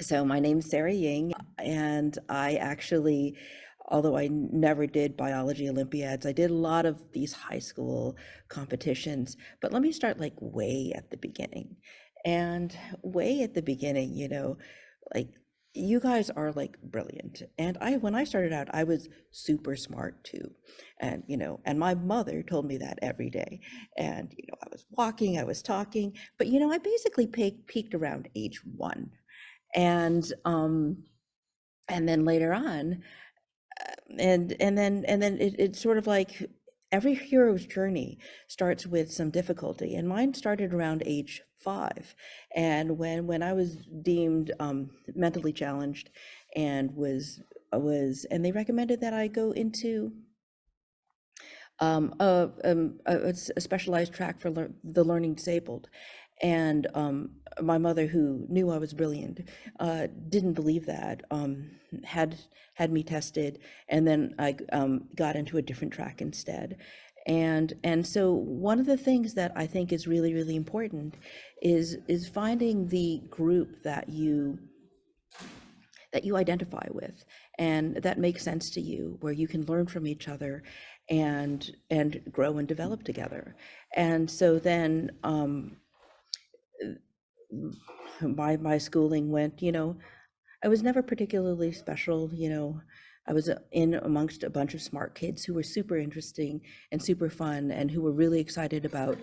So my name's Sarah Ying, and I actually, although I never did biology Olympiads, I did a lot of these high school competitions. But let me start like way at the beginning. And way at the beginning, like you guys are like brilliant. And when I started out, I was super smart too. And, and my mother told me that every day. And, I was walking, I was talking, but, I basically peaked around age 1. And and then later on, and then it's sort of like every hero's journey starts with some difficulty, and mine started around age 5. And when I was deemed mentally challenged, and and they recommended that I go into a specialized track for the learning disabled. And my mother, who knew I was brilliant, didn't believe that, had me tested, and then I got into a different track instead. And so one of the things that I think is really, really important is finding the group that you identify with and that makes sense to you, where you can learn from each other and grow and develop together. And so then my schooling went, I was never particularly special. I was in amongst a bunch of smart kids who were super interesting and super fun, and who were really excited about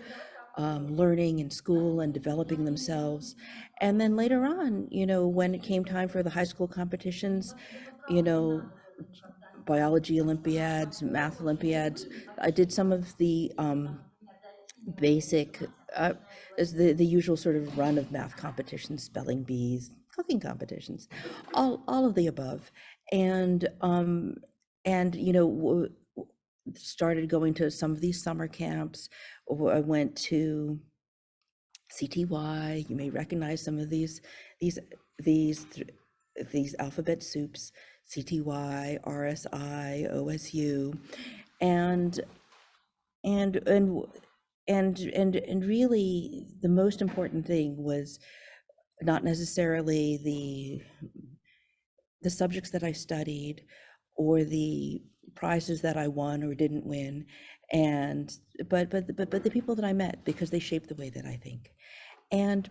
learning in school and developing themselves. And then later on, when it came time for the high school competitions, you know, biology Olympiads, math Olympiads, I did some of the basic, as the usual sort of run of math competitions, spelling bees, cooking competitions, all of the above. And started going to some of these summer camps. Or I went to CTY. You may recognize some of these these these alphabet soups: CTY, RSI, OSU. and and and and really the most important thing was not necessarily the subjects that I studied, or the prizes that I won or didn't win, and but the people that I met, because they shaped the way that I think. And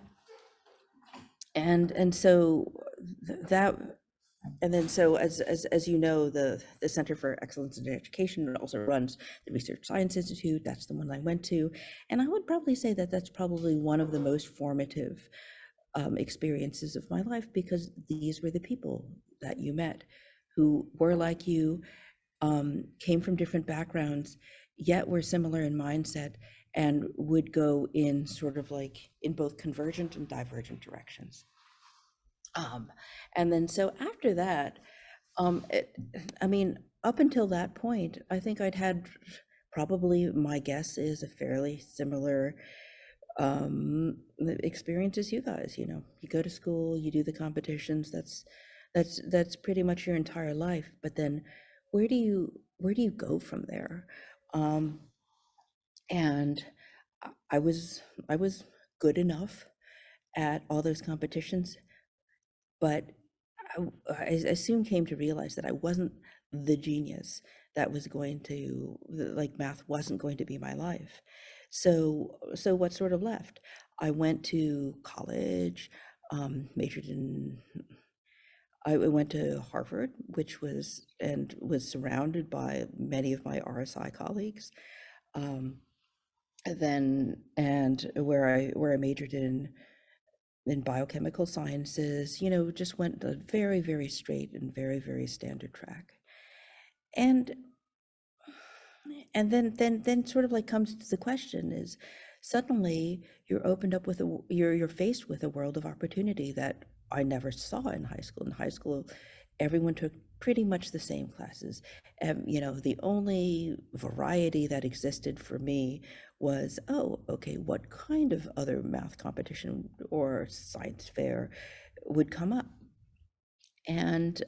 so that and then so as you know, the Center for Excellence in Education also runs the Research Science Institute. That's the one I went to, and I would probably say that that's probably one of the most formative experiences of my life, because these were the people that you met who were like you, came from different backgrounds, yet were similar in mindset, and would go in sort of like in both convergent and divergent directions. Um, and then so after that, I mean, up until that point, I think I'd had, probably my guess is, a fairly similar experience as you guys. You go to school, you do the competitions. That's pretty much your entire life. But then, where do you go from there? Um, and I was good enough at all those competitions, but I soon came to realize that I wasn't the genius that was going to, like, math wasn't going to be my life. So what sort of left? I went to college, majored in, I went to Harvard, which was surrounded by many of my RSI colleagues. Um, then and where I majored in biochemical sciences, just went a very, very straight and very, very standard track. And then sort of like comes to the question is, suddenly you're opened up with you're faced with a world of opportunity that I never saw in high school. In high school, everyone took pretty much the same classes. The only variety that existed for me was, oh, okay, what kind of other math competition or science fair would come up? And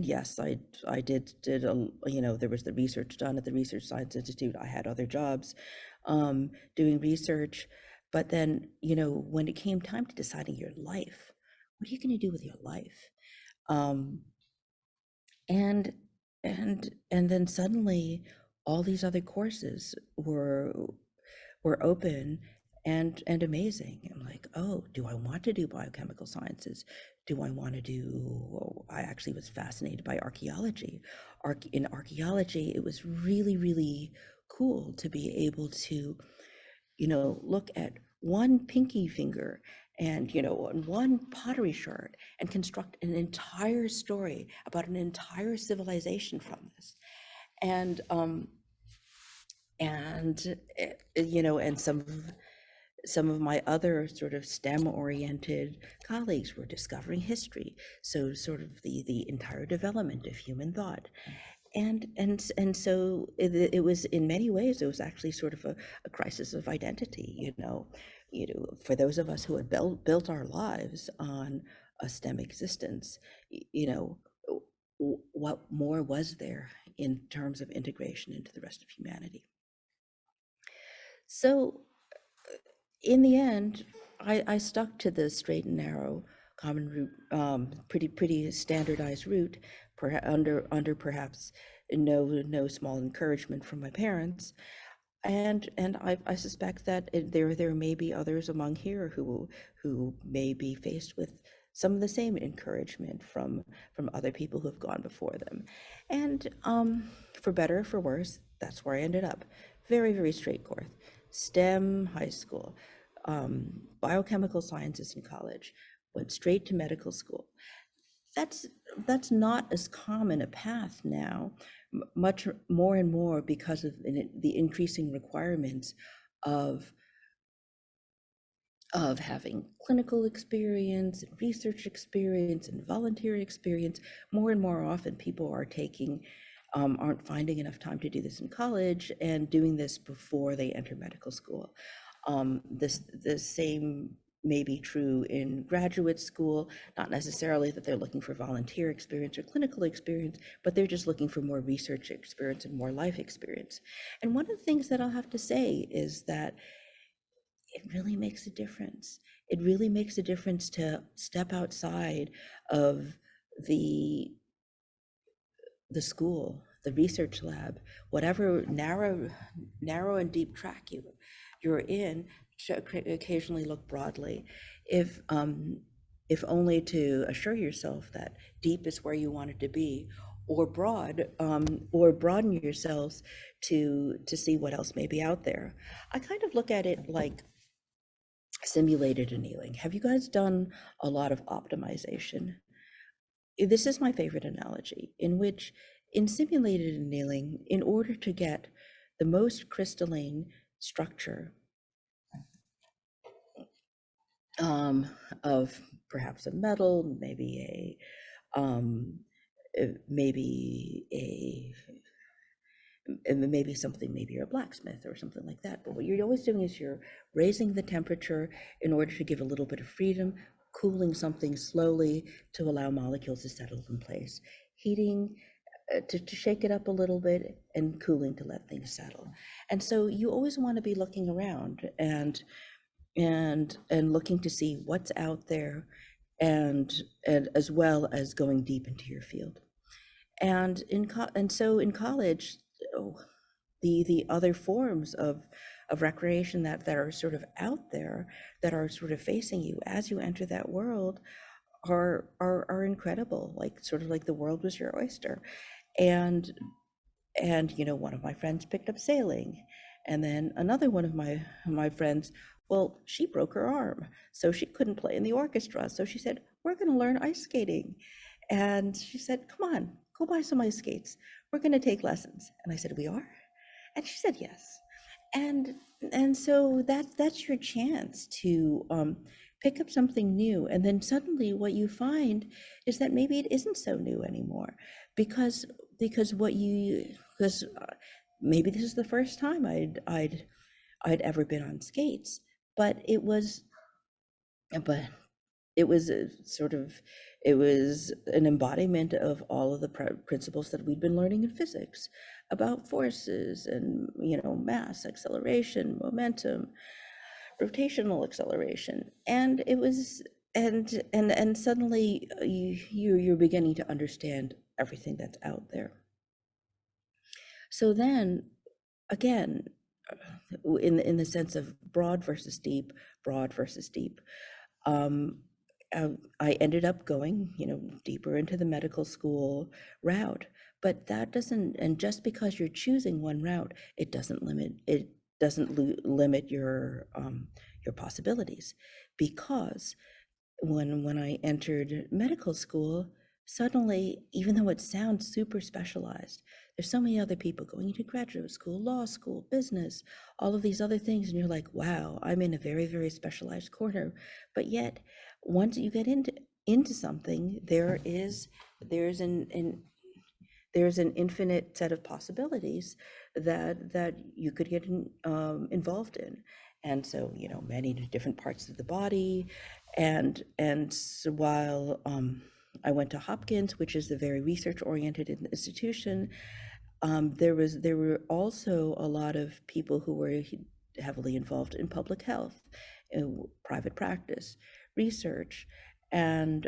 yes, I did a, there was the research done at the Research Science Institute. I had other jobs doing research. But then, when it came time to deciding your life, what are you going to do with your life? Um, and and then suddenly all these other courses were open and amazing. I'm like, oh, do I want to do biochemical sciences? Do I want to do, I actually was fascinated by archaeology. In archaeology, it was really, really cool to be able to, look at one pinky finger and, one pottery shard and construct an entire story about an entire civilization from this. And, and some of my other sort of STEM-oriented colleagues were discovering history, so sort of the entire development of human thought. And so it was, in many ways, it was actually sort of a crisis of identity, for those of us who had built our lives on a STEM existence, what more was there in terms of integration into the rest of humanity? So in the end, I stuck to the straight and narrow common route, pretty standardized route, under perhaps no small encouragement from my parents. And I suspect that there may be others among here who may be faced with some of the same encouragement from other people who have gone before them. And for better or for worse, that's where I ended up. Very, very straight course. STEM high school, biochemical sciences in college, went straight to medical school. That's not as common a path now, much more and more because of the increasing requirements of having clinical experience and research experience and volunteer experience. More and more often, people aren't finding enough time to do this in college and doing this before they enter medical school. The same may be true in graduate school, not necessarily that they're looking for volunteer experience or clinical experience, but they're just looking for more research experience and more life experience. And one of the things that I'll have to say is that it really makes a difference. It really makes a difference to step outside of the school, the research lab, whatever narrow and deep track you're in, to occasionally look broadly, if only to assure yourself that deep is where you want it to be, or broaden yourselves to see what else may be out there. I kind of look at it like simulated annealing. Have you guys done a lot of optimization? This is my favorite analogy, in which in simulated annealing, in order to get the most crystalline structure of perhaps a metal, maybe something, maybe you're a blacksmith or something like that. But what you're always doing is you're raising the temperature in order to give a little bit of freedom, cooling something slowly to allow molecules to settle in place, heating to shake it up a little bit, and cooling to let things settle. And so you always want to be looking around and looking to see what's out there, and as well as going deep into your field. And so in college, oh, the other forms of recreation that are sort of out there, that are sort of facing you as you enter that world, are incredible. Like, sort of like the world was your oyster. And one of my friends picked up sailing, and then another one of my friends, well, she broke her arm, so she couldn't play in the orchestra. So she said, we're going to learn ice skating. And she said, come on, go buy some ice skates. We're going to take lessons. And I said, we are? And she said, yes. And so that's your chance to pick up something new. And then suddenly what you find is that maybe it isn't so new anymore, because maybe this is the first time I'd ever been on skates, but it was it was an embodiment of all of the principles that we'd been learning in physics about forces and, mass, acceleration, momentum, rotational acceleration. And it was and suddenly you're beginning to understand everything that's out there. So then again, in the sense of broad versus deep, broad versus deep, um, I ended up going, deeper into the medical school route. But that doesn't, and just because you're choosing one route, it doesn't limit your possibilities, because when I entered medical school, suddenly, even though it sounds super specialized, there's so many other people going into graduate school, law school, business, all of these other things, and you're like, wow, I'm in a very, very specialized corner. But yet, once you get into something, there's there's an infinite set of possibilities that you could get involved in. And so, many different parts of the body. And so while I went to Hopkins, which is a very research-oriented institution, there were also a lot of people who were heavily involved in public health, in private practice, research, and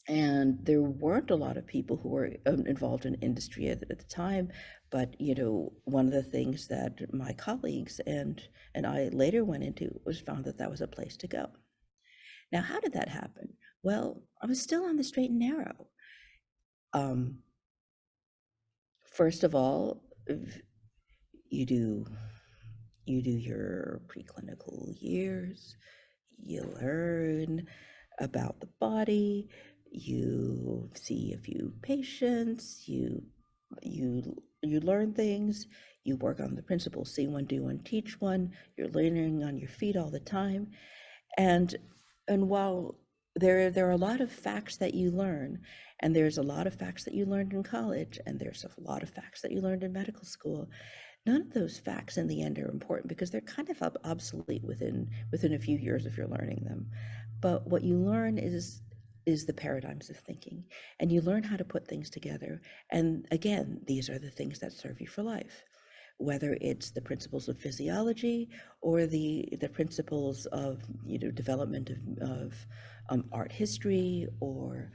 and there weren't a lot of people who were involved in industry at the time. But one of the things that my colleagues and I later went into was found that that was a place to go. Now, how did that happen? Well, I was still on the straight and narrow. um, First of all, you do you do your preclinical years, you learn about the body, you see a few patients, you learn things, you work on the principles, see one, do one, teach one. You're learning on your feet all the time. And while there are a lot of facts that you learn, and there's a lot of facts that you learned in college, and there's a lot of facts that you learned in medical school, none of those facts in the end are important, because they're kind of obsolete within a few years if you're learning them. But what you learn is the paradigms of thinking, and you learn how to put things together. And again, these are the things that serve you for life, whether it's the principles of physiology or the principles of development of art history, or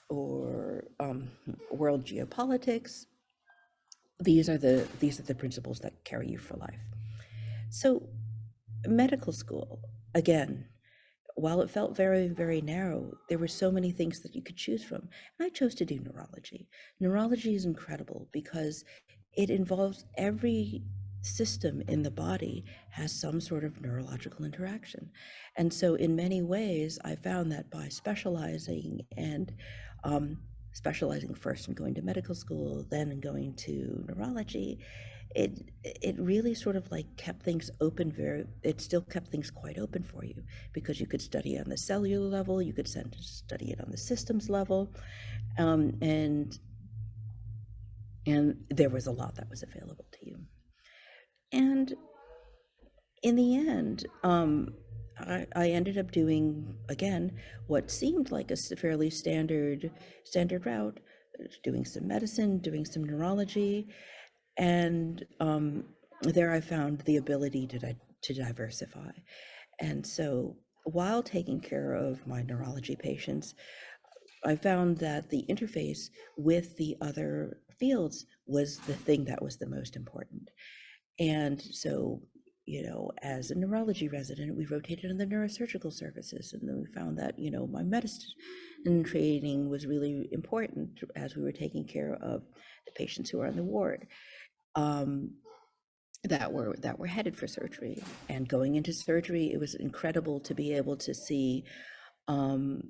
world geopolitics. These are the principles that carry you for life. So medical school, again, while it felt very, very narrow, there were so many things that you could choose from. And I chose to do neurology. Neurology is incredible because it involves every system in the body has some sort of neurological interaction. And so in many ways, I found that by specializing and specializing first and going to medical school, then going to neurology, it really sort of like kept things open. It still kept things quite open for you, because you could study on the cellular level, you could study it on the systems level, and there was a lot that was available to you. And in the end, I ended up doing, again, what seemed like a fairly standard route, doing some medicine, doing some neurology. And there I found the ability to diversify. And so while taking care of my neurology patients, I found that the interface with the other fields was the thing that was the most important. And so, as a neurology resident, we rotated in the neurosurgical services. And then we found that, my medicine training was really important as we were taking care of the patients who were on the ward. That were headed for surgery. And going into surgery, it was incredible to be able to see um,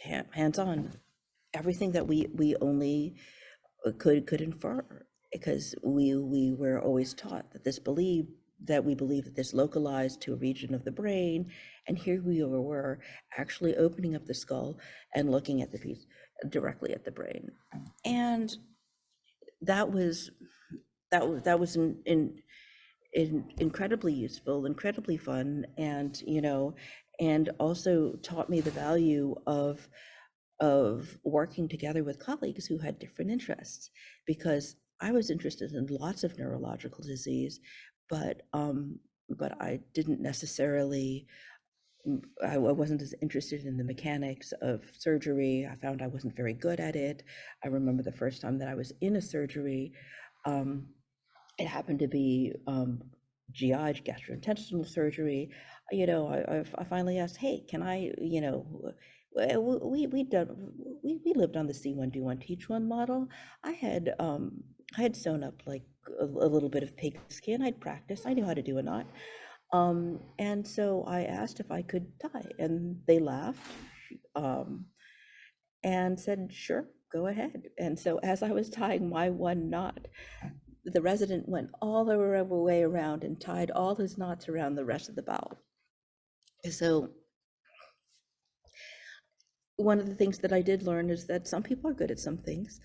hands-on everything that we only could infer, because we were always taught that we believe that this localized to a region of the brain. And here we were actually opening up the skull and looking at the piece directly at the brain. And that was incredibly useful, incredibly fun, and also taught me the value of working together with colleagues who had different interests, because I was interested in lots of neurological disease, but but I didn't necessarily, I wasn't as interested in the mechanics of surgery. I found I wasn't very good at it. I remember the first time that I was in a surgery, um, it happened to be GI, gastrointestinal surgery. I finally asked, "Hey, can I, we lived on the see one, do one, teach one model. I had sewn up like a little bit of pig skin. I'd practiced. I knew how to do a knot. And so I asked if I could tie, and they laughed, um, and said, "Sure, go ahead." And so as I was tying my one knot, the resident went all the way around and tied all his knots around the rest of the bowel. So one of the things that I did learn is that some people are good at some things,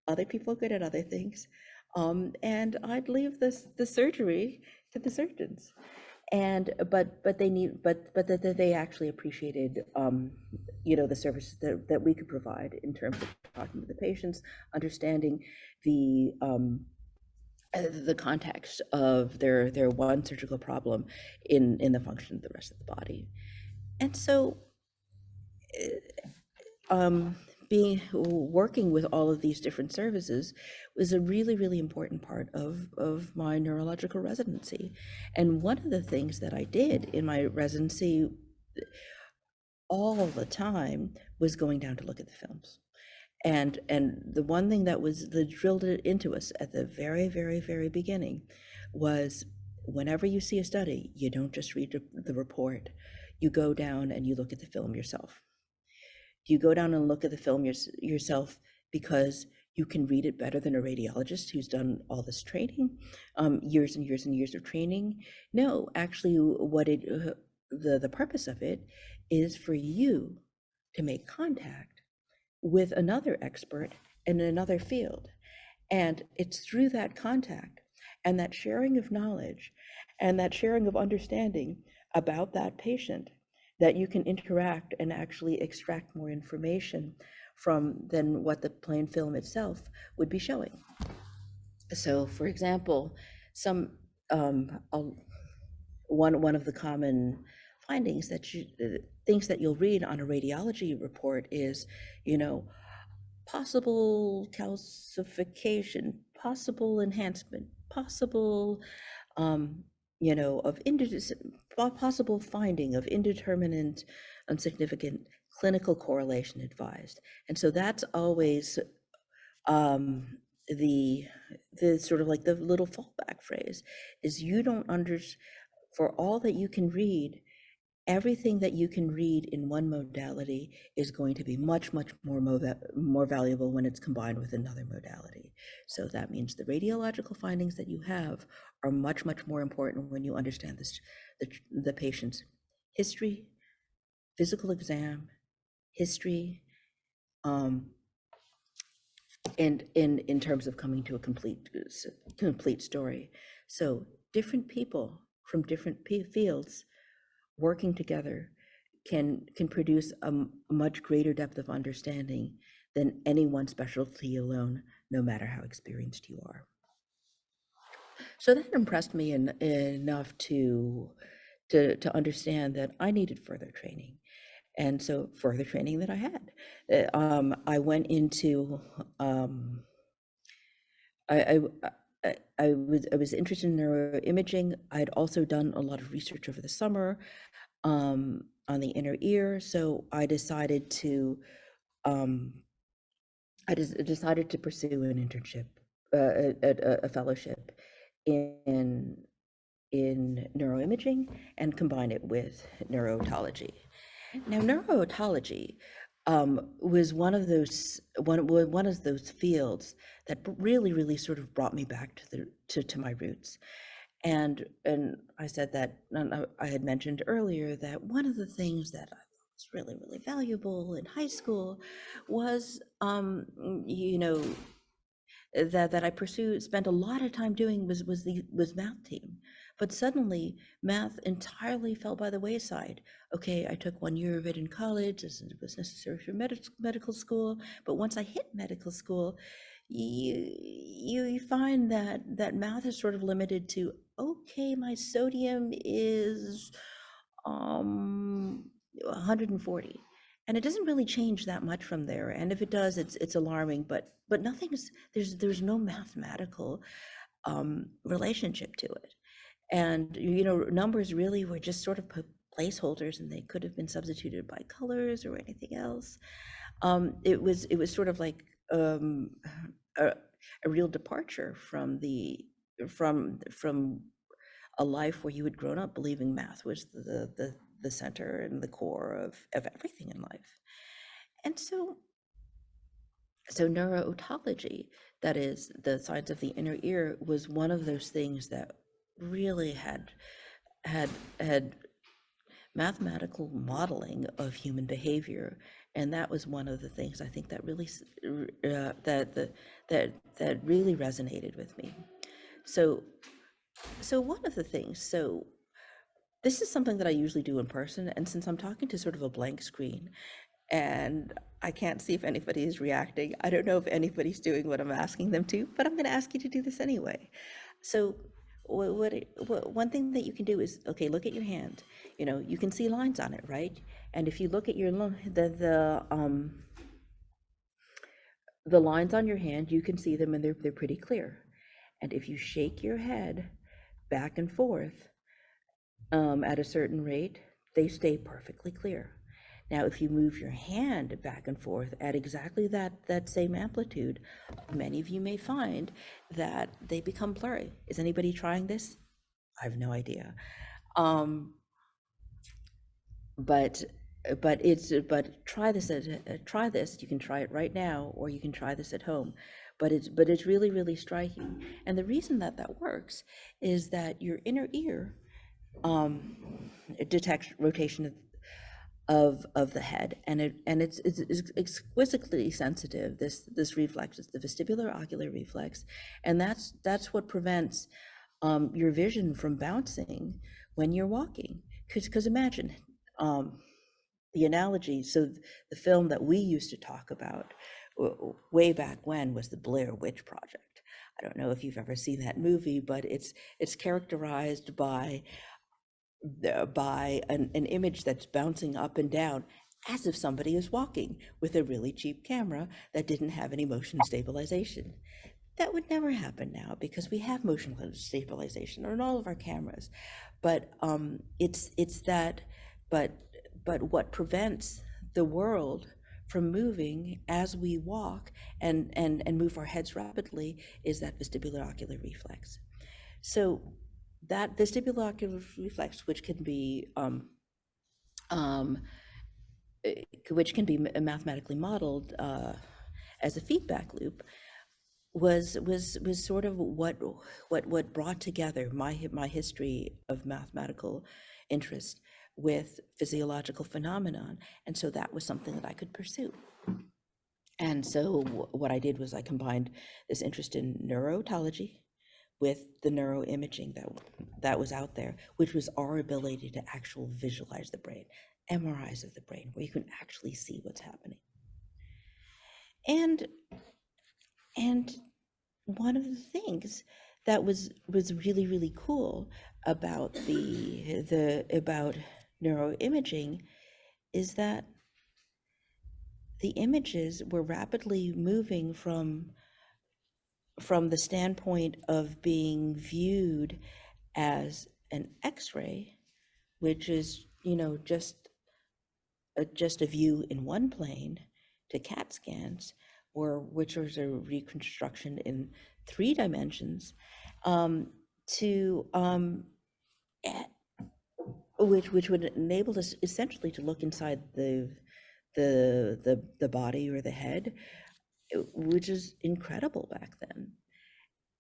other people are good at other things, and I'd leave the surgery to the surgeons. And but they need but that they actually appreciated the services that we could provide in terms of talking to the patients, understanding the the context of their one surgical problem in the function of the rest of the body. And so um, being working with all of these different services was a really important part of my neurological residency. And one of the things that I did in my residency all the time was going down to look at the films. And the one thing that was drilled it into us at the very beginning was, whenever you see a study, you don't just read the report, you go down and you look at the film yourself. You go down and look at the film yourself because you can read it better than a radiologist who's done all this training, years and years and years of training. No, actually, the purpose of it is for you to make contact with another expert in another field. And it's through that contact and that sharing of knowledge and that sharing of understanding about that patient that you can interact and actually extract more information from than what the plain film itself would be showing. So, for example, some one of the common findings that things that you'll read on a radiology report is, possible calcification, possible enhancement, possible, of possible finding of indeterminate, unsignificant clinical correlation advised. And so that's always um, the sort of like the little fallback phrase is, you don't for all that you can read, everything that you can read in one modality is going to be much more valuable when it's combined with another modality. So that means the radiological findings that you have are much more important when you understand this, the patient's history, physical exam, history, and in terms of coming to a complete story. So different people from different fields working together can produce a much greater depth of understanding than any one specialty alone, no matter how experienced you are. So that impressed me enough to understand that I needed further training. And so further training that I had, I went into, I, I was interested in neuroimaging. I'd also done a lot of research over the summer on the inner ear. So I decided to um, decided to pursue an internship, a fellowship in neuroimaging and combine it with neurotology. Now, neurotology was one of those fields that really sort of brought me back to my roots. And I said that, I had mentioned earlier that one of the things that I thought was really valuable in high school was, that I spent a lot of time doing was math team. But suddenly math entirely fell by the wayside. Okay, I took 1 year of it in college as it was necessary for medical school. But once I hit medical school, you find that math is sort of limited to, okay, my sodium is 140, and it doesn't really change that much from there. And if it does, it's alarming, but nothing's there's no mathematical relationship to it. And numbers really were just sort of placeholders, and they could have been substituted by colors or anything else. It was sort of like a, a real departure from from a life where you had grown up believing math was the center and the core of everything in life. And so neuro-otology, that is the science of the inner ear, was one of those things that really had mathematical modeling of human behavior. And that was one of the things I think that really that really resonated with me. So one of the things, this is something that I usually do in person, and since I'm talking to sort of a blank screen and I can't see if anybody is reacting, I don't know if anybody's doing what I'm asking them to, but I'm going to ask you to do this anyway. So one thing that you can do is, okay, look at your hand. You can see lines on it, right? And if you look at the lines on your hand, you can see them, and they're pretty clear. And if you shake your head back and forth at a certain rate, they stay perfectly clear. Now, if you move your hand back and forth at exactly that same amplitude, many of you may find that they become blurry. Is anybody trying this? I have no idea. But try this try this. You can try it right now, or you can try this at home. But it's really, really striking. And the reason that works is that your inner ear it detects rotation of the head, and it's exquisitely sensitive. This reflex is the vestibular ocular reflex, and that's what prevents your vision from bouncing when you're walking. Because imagine the analogy. So the film that we used to talk about way back when was the Blair Witch Project. I don't know if you've ever seen that movie, but it's characterized by an image that's bouncing up and down as if somebody is walking with a really cheap camera that didn't have any motion stabilization. That would never happen now because we have motion stabilization on all of our cameras. But it's that, but what prevents the world from moving as we walk and move our heads rapidly is that vestibular ocular reflex. So that vestibular ocular reflex, which can be mathematically modeled as a feedback loop, was sort of what brought together my history of mathematical interest with physiological phenomenon. And so that was something that I could pursue. And so what I did was I combined this interest in neuro-otology with the neuroimaging that was out there, which was our ability to actually visualize the brain, MRIs of the brain, where you can actually see what's happening. And one of the things that was really, really cool about about neuroimaging is that the images were rapidly moving from the standpoint of being viewed as an X-ray, which is just a view in one plane, to CAT scans, or which is a reconstruction in 3 dimensions, to which would enable us essentially to look inside the body or the head, which is incredible back then.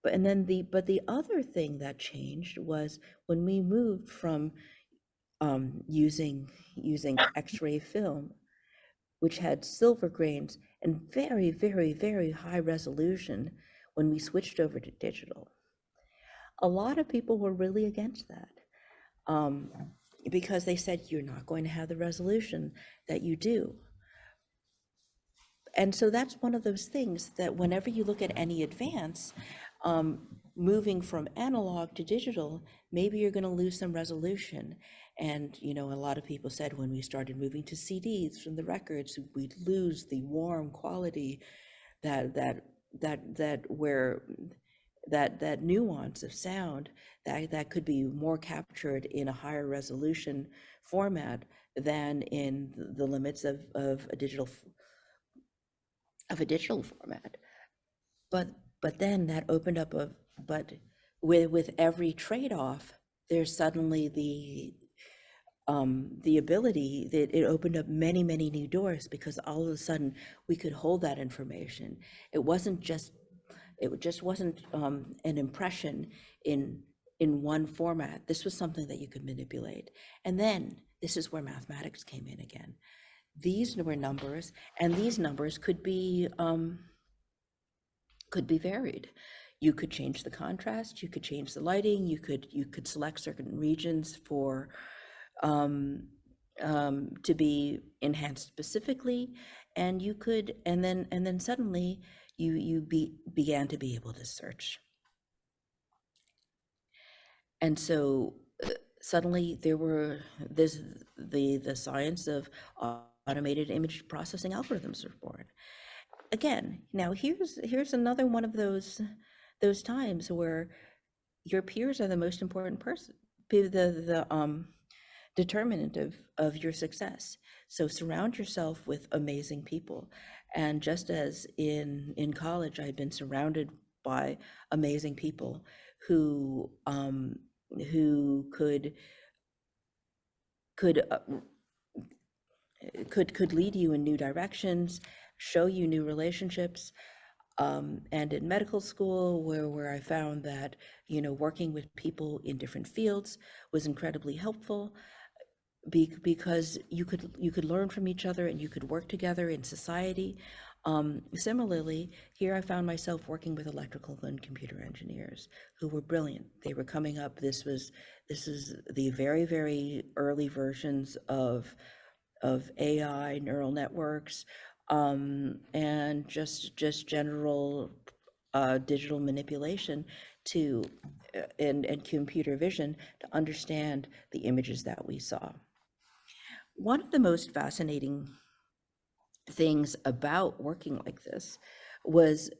But the other thing that changed was when we moved from using X-ray film, which had silver grains and very, very, very high resolution, when we switched over to digital. A lot of people were really against that because they said, you're not going to have the resolution that you do. And so that's one of those things that whenever you look at any advance, moving from analog to digital, maybe you're going to lose some resolution. And, you know, a lot of people said when we started moving to CDs from the records, we'd lose the warm quality that that that nuance of sound that could be more captured in a higher resolution format than in the limits of a digital format. But then that opened up a but with every trade-off, there's suddenly the ability that it opened up many new doors, because all of a sudden we could hold that information. It just wasn't an impression in one format. This was something that you could manipulate. And then this is where mathematics came in again. These were numbers, and these numbers could be varied. You could change the contrast, you could change the lighting, you could select certain regions for to be enhanced specifically, and you could, and then suddenly you began to be able to search. And so suddenly there's the science of automated image processing algorithms were born. Again, now here's another one of those times where your peers are the most important person, the determinant of your success. So surround yourself with amazing people. And just as in college, I'd been surrounded by amazing people who could lead you in new directions, show you new relationships. And in medical school, where I found that, you know, working with people in different fields was incredibly helpful, because you could learn from each other and you could work together in society. Similarly, here I found myself working with electrical and computer engineers who were brilliant. They were coming up. This is the very early versions of AI, neural networks, and just general digital manipulation to and computer vision to understand the images that we saw. One of the most fascinating things about working like this was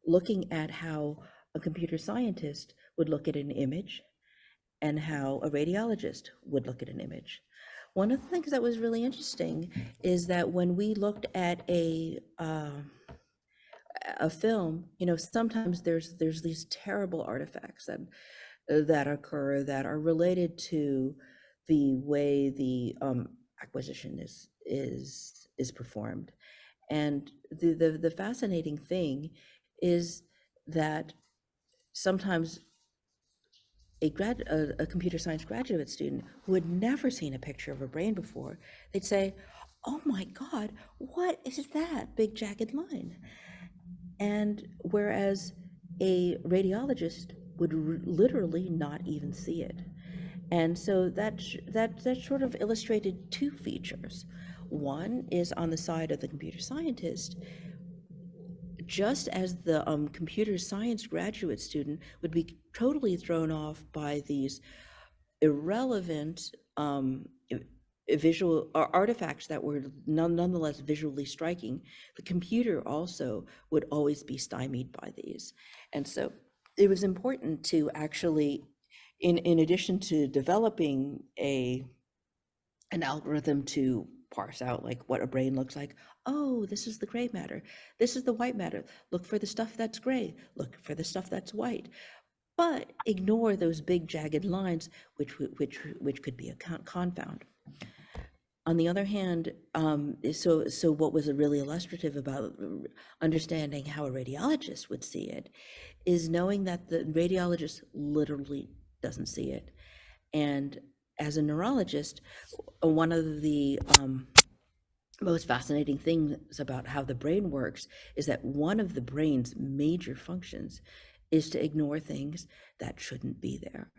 looking at how a computer scientist would look at an image and how a radiologist would look at an image. One of the things that was really interesting is that when we looked at a film, you know, sometimes there's these terrible artifacts that occur that are related to the way the acquisition is performed. And the fascinating thing is that sometimes a computer science graduate student who had never seen a picture of a brain before, they'd say, "Oh my God, what is that big jagged line?" And whereas a radiologist would literally not even see it. And so that sort of illustrated two features. One is on the side of the computer scientist, just as the computer science graduate student would be totally thrown off by these irrelevant visual artifacts that were nonetheless visually striking, the computer also would always be stymied by these. And so it was important to actually, in addition to developing an algorithm to parse out like what a brain looks like. Oh, this is the gray matter. This is the white matter. Look for the stuff that's gray. Look for the stuff that's white. But ignore those big jagged lines, which could be a confound. On the other hand, so what was really illustrative about understanding how a radiologist would see it is knowing that the radiologist literally doesn't see it. And as a neurologist, one of the most fascinating things about how the brain works is that one of the brain's major functions is to ignore things that shouldn't be there.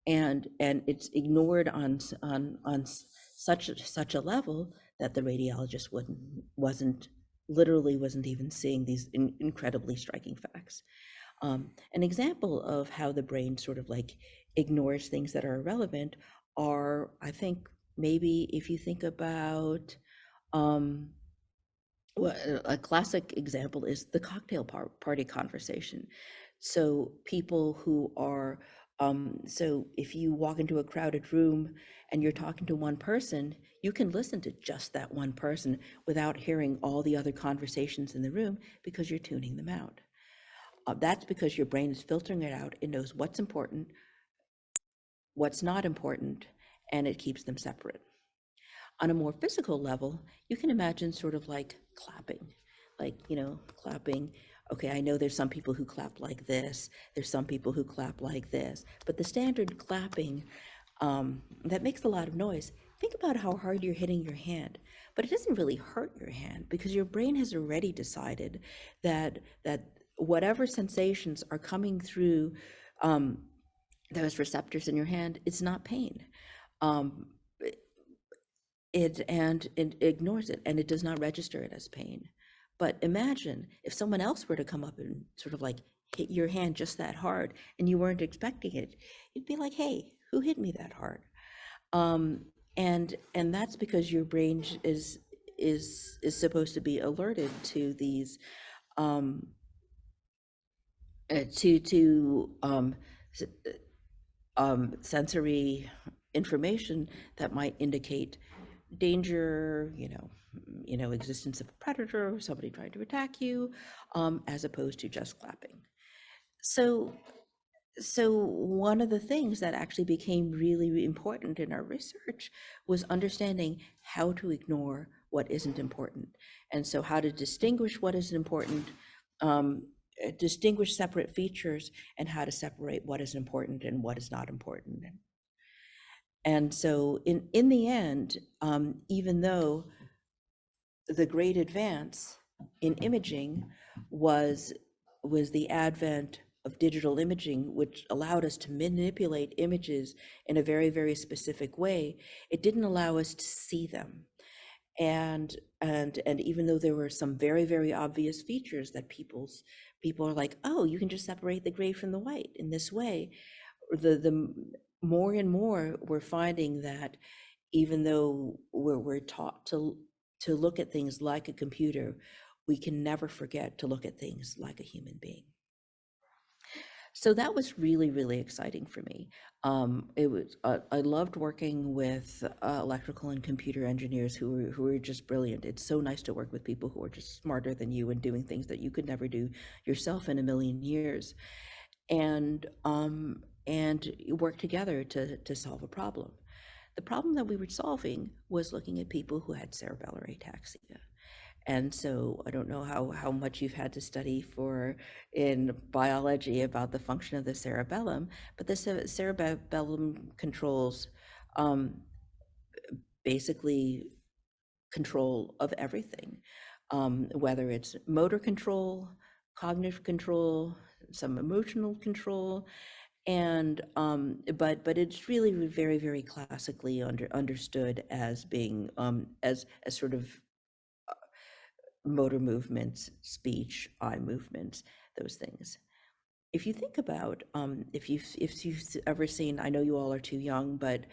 And it's ignored on such a level that the radiologist wasn't literally wasn't even seeing these incredibly striking facts. An example of how the brain sort of like ignores things that are irrelevant are, I think, maybe if you think about, um, well, a classic example is the cocktail party conversation. So people who are, so if you walk into a crowded room and you're talking to one person, you can listen to just that one person without hearing all the other conversations in the room because you're tuning them out. That's because your brain is filtering it out. It knows what's important, what's not important, and it keeps them separate. On a more physical level, you can imagine sort of like clapping, like, clapping. Okay, I know there's some people who clap like this, there's some people who clap like this, but the standard clapping, that makes a lot of noise. Think about how hard you're hitting your hand, but it doesn't really hurt your hand because your brain has already decided that whatever sensations are coming through, those receptors in your hand, it's not pain. Um, it ignores it, and it does not register it as pain. But imagine if someone else were to come up and sort of like hit your hand just that hard and you weren't expecting it. You'd be like, hey, who hit me that hard? Um, and that's because your brain is supposed to be alerted to these, um, sensory information that might indicate danger, existence of a predator, somebody trying to attack you, as opposed to just clapping. So, so one of the things that actually became really important in our research was understanding how to ignore what isn't important, and so how to distinguish what is important, um, distinguish separate features, and how to separate what is important and what is not important. And so in the end, even though the great advance in imaging was the advent of digital imaging, which allowed us to manipulate images in a very, very specific way, it didn't allow us to see them. And even though there were some very, very obvious features that people are like, oh, you can just separate the gray from the white in this way, the more and more we're finding that even though we're taught to look at things like a computer, we can never forget to look at things like a human being. So that was really, really exciting for me. I loved working with electrical and computer engineers who were just brilliant. It's so nice to work with people who are just smarter than you and doing things that you could never do yourself in a million years, and work together to solve a problem. The problem that we were solving was looking at people who had cerebellar ataxia. And so I don't know how much you've had to study for in biology about the function of the cerebellum, but the cerebellum controls, um, basically control of everything, whether it's motor control, cognitive control, some emotional control, and but it's really very, very classically understood as being, as sort of motor movements, speech, eye movements, those things. If you think about, if you've ever seen, I know you all are too young, but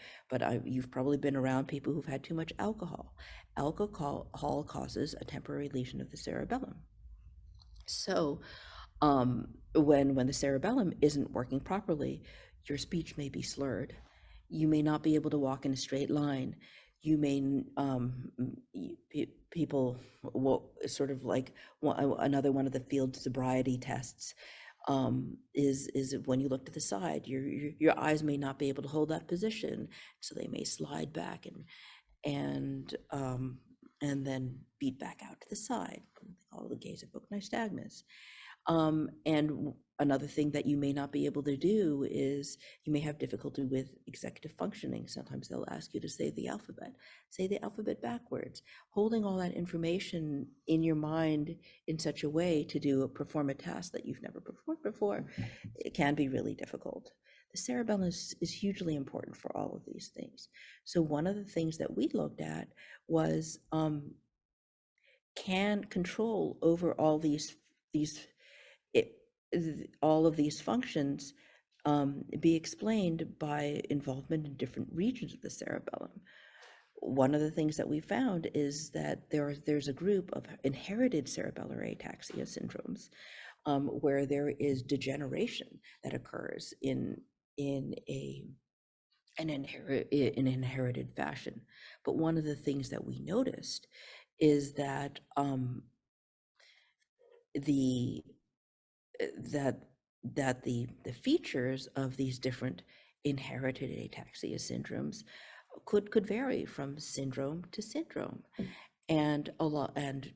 you've probably been around people who've had too much alcohol. Alcohol causes a temporary lesion of the cerebellum. So when the cerebellum isn't working properly, your speech may be slurred. You may not be able to walk in a straight line. You may, people will sort of like, another one of the field sobriety tests, is when you look to the side, your eyes may not be able to hold that position, so they may slide back and um, and then beat back out to the side. All the gaze of book nystagmus. And another thing that you may not be able to do is you may have difficulty with executive functioning. Sometimes they'll ask you to say the alphabet backwards. Holding all that information in your mind in such a way to perform a task that you've never performed before, it can be really difficult. The cerebellum is hugely important for all of these things. So one of the things that we looked at was, can control over all these it, all of these functions be explained by involvement in different regions of the cerebellum. One of the things that we found is that there's a group of inherited cerebellar ataxia syndromes where there is degeneration that occurs in an inherited fashion. But one of the things that we noticed is that the that the features of these different inherited ataxia syndromes could vary from syndrome to syndrome, and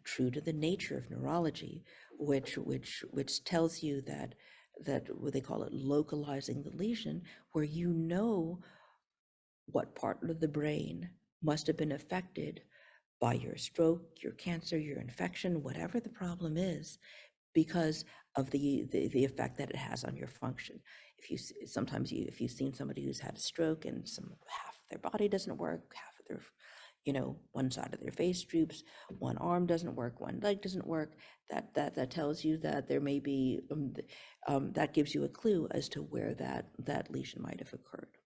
true to the nature of neurology, which tells you that what they call it localizing the lesion, where you know what part of the brain must have been affected by your stroke, your cancer, your infection, whatever the problem is, because of the effect that it has on your function. If you sometimes if you've seen somebody who's had a stroke and half of their body doesn't work, half of their one side of their face droops, one arm doesn't work, one leg doesn't work, that tells you that there may be that gives you a clue as to where that lesion might have occurred.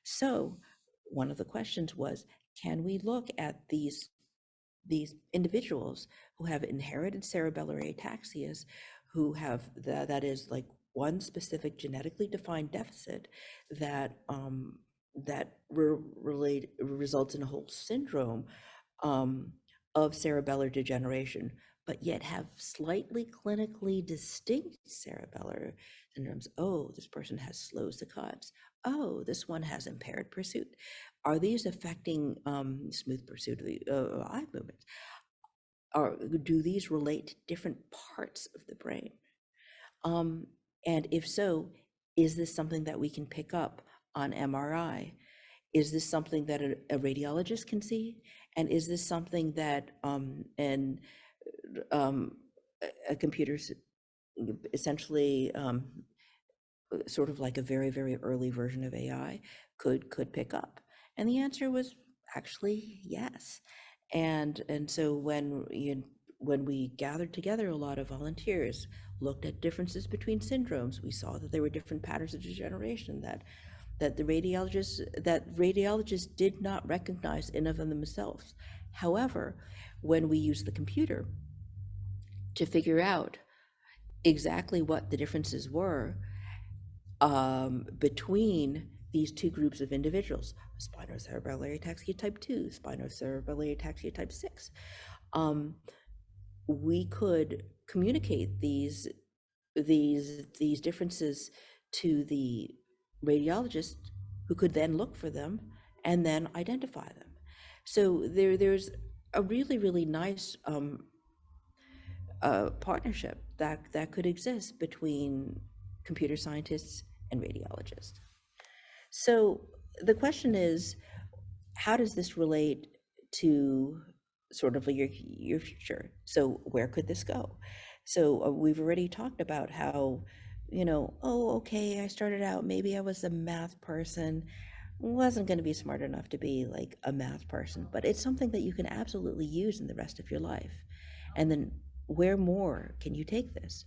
So one of the questions was, can we look at these individuals who have inherited cerebellar ataxias, who have that is like one specific genetically defined deficit that results in a whole syndrome of cerebellar degeneration, but yet have slightly clinically distinct cerebellar syndromes. Oh, this person has slow saccades. Oh, this one has impaired pursuit. Are these affecting smooth pursuit of the eye movements? Or do these relate to different parts of the brain? And if so, is this something that we can pick up on MRI? Is this something that a radiologist can see? And is this something that a computer essentially sort of like a very, very early version of AI could pick up? And the answer was actually yes. And so when we gathered together a lot of volunteers, looked at differences between syndromes, we saw that there were different patterns of degeneration that radiologists did not recognize in of themselves. However, when we used the computer to figure out exactly what the differences were between these two groups of individuals, spinocerebellar ataxia type 2, spinocerebellar ataxia type 6, we could communicate these differences to the radiologist, who could then look for them and then identify them. So there's a really, really nice partnership that could exist between computer scientists and radiologists. So the question is, how does this relate to sort of your future? So where could this go? So we've already talked about how, oh, okay, I started out, maybe I was a math person, wasn't going to be smart enough to be like a math person, but it's something that you can absolutely use in the rest of your life. And then where more can you take this?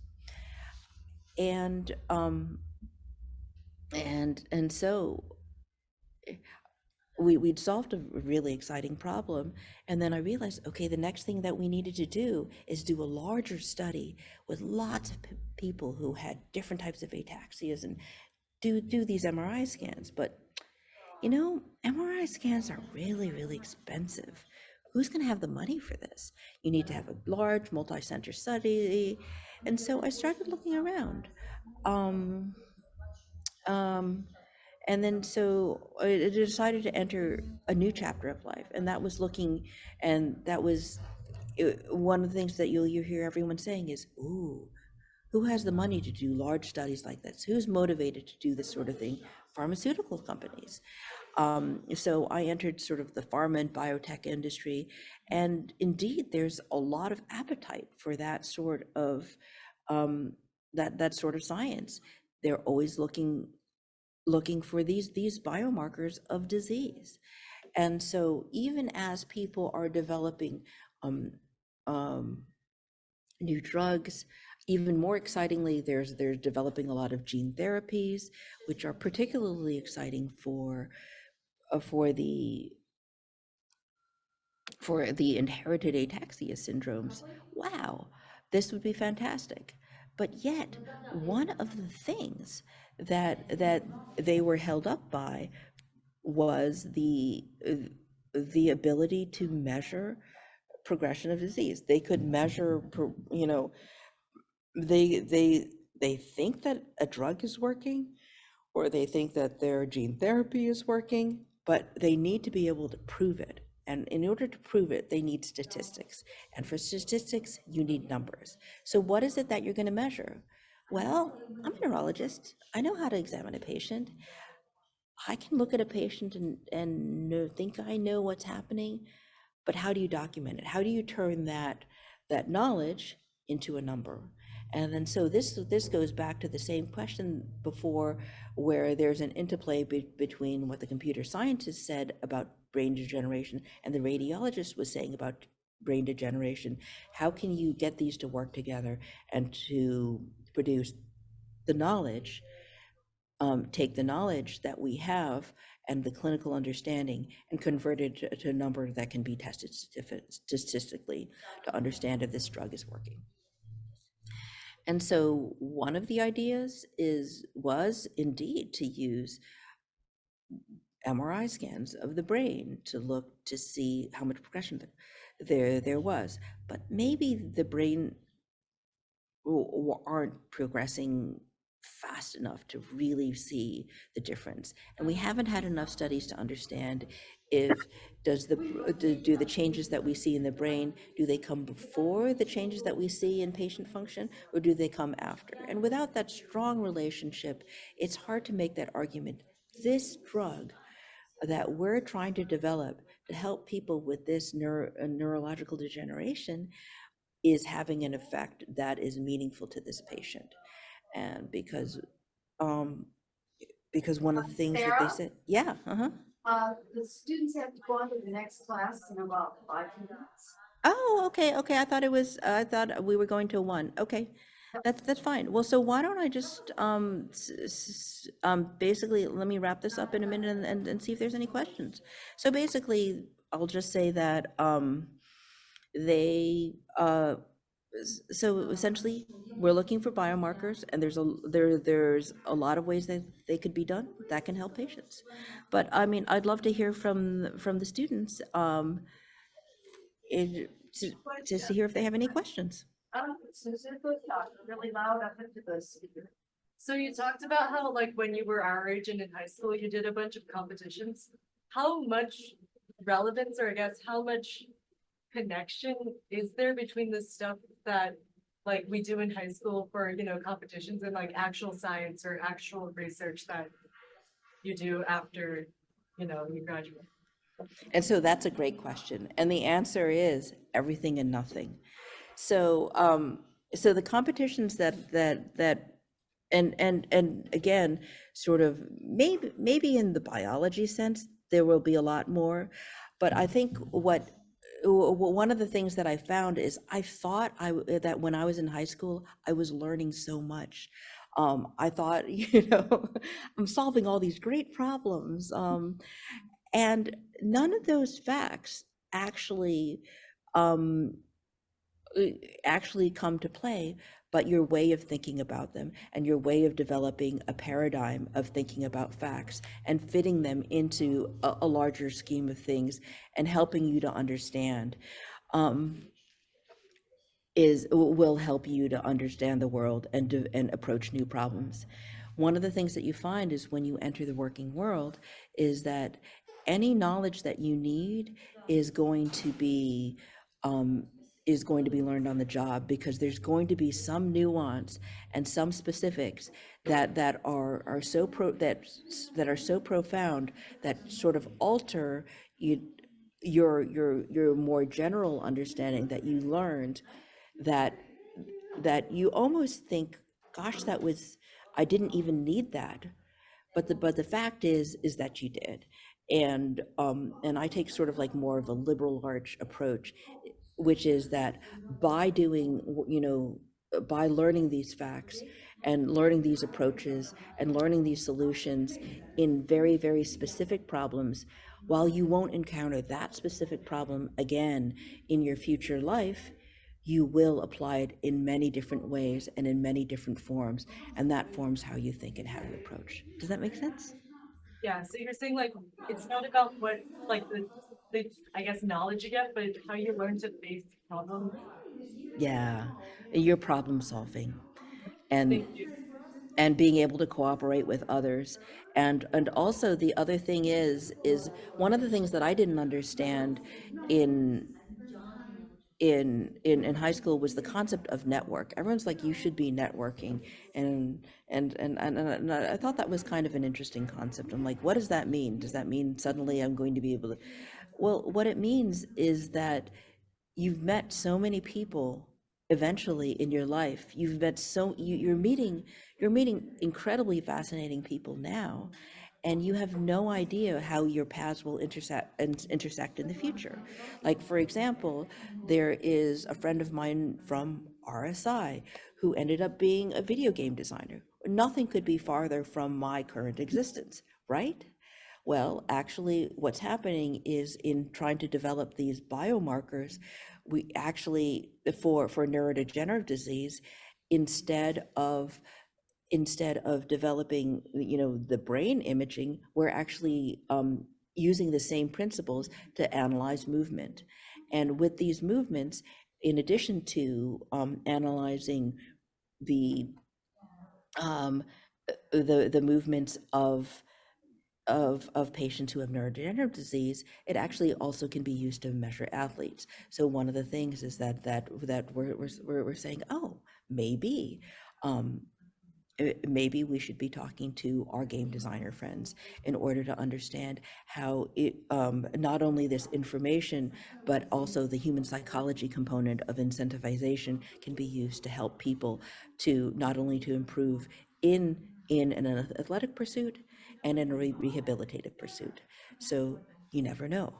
And so we'd solved a really exciting problem. And then I realized, okay, the next thing that we needed to do is do a larger study with lots of people who had different types of ataxias and do these MRI scans. But, MRI scans are really, really expensive. Who's going to have the money for this? You need to have a large multi-center study. And so I started looking around. And then so I decided to enter a new chapter of life, and that was one of the things that you'll hear everyone saying is, ooh, who has the money to do large studies like this? Who's motivated to do this sort of thing? Pharmaceutical companies. So I entered sort of the pharma and biotech industry, and indeed there's a lot of appetite for that sort of that sort of science. They're always looking for these biomarkers of disease. And so even as people are developing new drugs. Even more excitingly, they're developing a lot of gene therapies, which are particularly exciting for the inherited ataxia syndromes. Wow, this would be fantastic. But yet, one of the things that they were held up by was the ability to measure progression of disease. They could measure, they think that a drug is working, or they think that their gene therapy is working, but they need to be able to prove it. And in order to prove it, they need statistics. And for statistics, you need numbers. So what is it that you're going to measure? Well, I'm a neurologist. I know how to examine a patient. I can look at a patient and think I know what's happening, but how do you document it? How do you turn that knowledge into a number? And then so this goes back to the same question before, where there's an interplay between what the computer scientist said about brain degeneration and the radiologist was saying about brain degeneration. How can you get these to work together and to produce the knowledge, take the knowledge that we have and the clinical understanding and convert it to a number that can be tested statistically to understand if this drug is working? And so one of the ideas was indeed to use MRI scans of the brain to look to see how much progression there was. But maybe the brain aren't progressing fast enough to really see the difference. And we haven't had enough studies to understand if do the changes that we see in the brain, do they come before the changes that we see in patient function, or do they come after? And without that strong relationship, it's hard to make that argument. This drug that we're trying to develop to help people with this neurological degeneration is having an effect that is meaningful to this patient. And um because one of the things that they Sarah, said, yeah, the students have to go on to the next class in about 5 minutes. oh, okay, I thought we were going to one. Okay, that's fine. Well, so why don't I just basically, let me wrap this up in a minute and see if there's any questions. So basically, I'll just say that they so essentially, we're looking for biomarkers, and there's a lot of ways that they could be done that can help patients. But I mean, I'd love to hear from the students, it, to hear if they have any questions. Susan put really loud up into the speaker. So you talked about how, like, when you were our age and in high school, you did a bunch of competitions. How much relevance, or I guess, how much connection is there between the stuff that, like, we do in high school for, competitions, and like actual science or actual research that you do after, you graduate? And so that's a great question. And the answer is everything and nothing. So the competitions and again, sort of maybe in the biology sense, there will be a lot more. But I think one of the things that I found is I thought that when I was in high school, I was learning so much. I thought, I'm solving all these great problems. And none of those facts actually um, actually come to play, but your way of thinking about them and your way of developing a paradigm of thinking about facts and fitting them into a larger scheme of things and helping you to understand um, will help you to understand the world and approach new problems. One of the things that you find is when you enter the working world is that any knowledge that you need is going to be um, learned on the job, because there's going to be some nuance and some specifics that are so that are so profound that sort of alter your more general understanding that you learned, that you almost think, gosh, I didn't even need that. But the fact is that you did. And I take sort of like more of a liberal arts approach. which is that by doing, by learning these facts and learning these approaches and learning these solutions in very, very specific problems, while you won't encounter that specific problem again in your future life, you will apply it in many different ways and in many different forms. And that forms how you think and how you approach. Does that make sense? Yeah, so you're saying like, it's not about what, like the, I guess, knowledge you get, but how you learn to face problems. Yeah, you're problem solving and Thank you. being able to cooperate with others. And also the other thing is one of the things that I didn't understand in in high school was the concept of network. Everyone's like, you should be networking, and I thought that was kind of an interesting concept. I'm like, what does that mean? Does that mean suddenly I'm going to be able to? Well, what it means is that you've met so many people eventually in your life. You've met you're meeting incredibly fascinating people now, and you have no idea how your paths will intersect in the future. Like, for example, there is a friend of mine from RSI who ended up being a video game designer. Nothing could be farther from my current existence, right? Well, actually, what's happening is in trying to develop these biomarkers, we actually, for neurodegenerative disease, instead of developing, the brain imaging, we're actually using the same principles to analyze movement. And with these movements, in addition to analyzing the um, the movements of patients who have neurodegenerative disease, it actually also can be used to measure athletes. So one of the things is that we're saying, oh, maybe um, maybe we should be talking to our game designer friends in order to understand how it, not only this information, but also the human psychology component of incentivization can be used to help people to not only to improve in an athletic pursuit and in a rehabilitative pursuit. So you never know.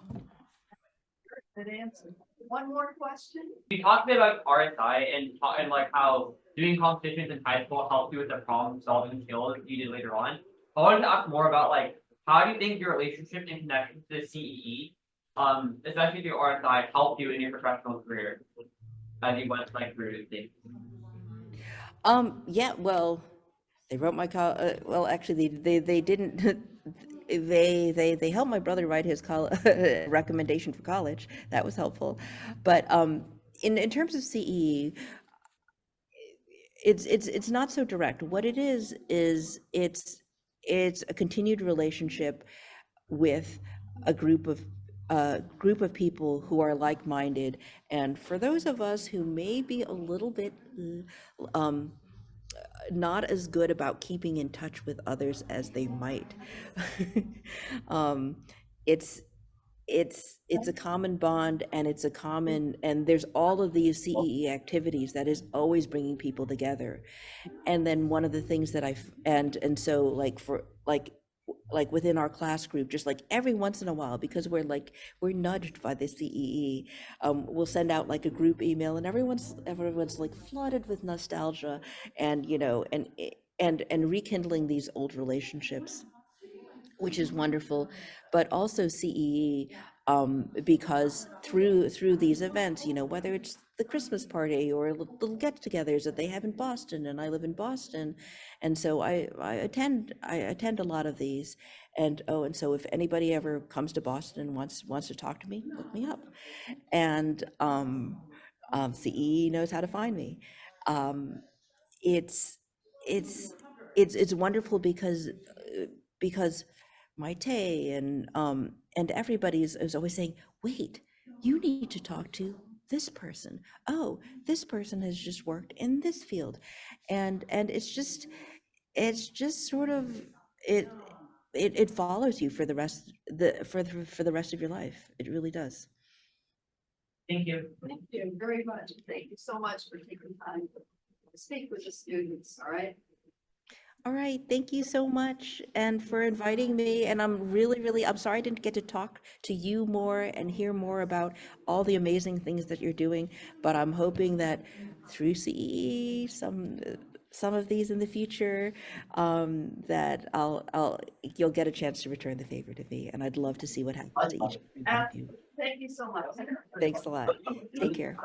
Good answer. One more question? We talked a bit about RSI and like how doing competitions in high school helped you with the problem solving skills you did later on. I wanted to ask more about like how do you think your relationship and connection to the CEE, especially through RSI, helped you in your professional career as you went like through things? Yeah, well, they wrote my well, actually, they didn't. They helped my brother write his recommendation for college. That was helpful, but in terms of CE, it's not so direct. What it is it's a continued relationship with a group of people who are like-minded, and for those of us who may be a little bit um, not as good about keeping in touch with others as they might. um, it's it's a common bond, and it's a common, and there's all of these CEE activities that is always bringing people together. And then one of the things that and so like for like within our class group, just like every once in a while, because we're nudged by the CEE, we'll send out like a group email, and everyone's like flooded with nostalgia, and and rekindling these old relationships, which is wonderful. But also CEE, because through these events, whether it's the Christmas party or little get-togethers that they have in Boston, and I live in Boston, and so I attend a lot of these. And and so if anybody ever comes to Boston and wants to talk to me, look me up. And CEE knows how to find me. Um, it's it's it's wonderful because Maite and everybody is always saying, wait, you need to talk to this person. Oh, this person has just worked in this field. And it's just sort of it it follows you for the for the rest of your life. It really does. Thank you. Thank you very much. Thank you so much for taking time to speak with the students, all right? All right, thank you so much and for inviting me. And I'm sorry I didn't get to talk to you more and hear more about all the amazing things that you're doing, but I'm hoping that through CEE, some of these in the future, that you'll get a chance to return the favor to me, and I'd love to see what happens to each one of you. Thank you so much. Thanks a lot. Take care.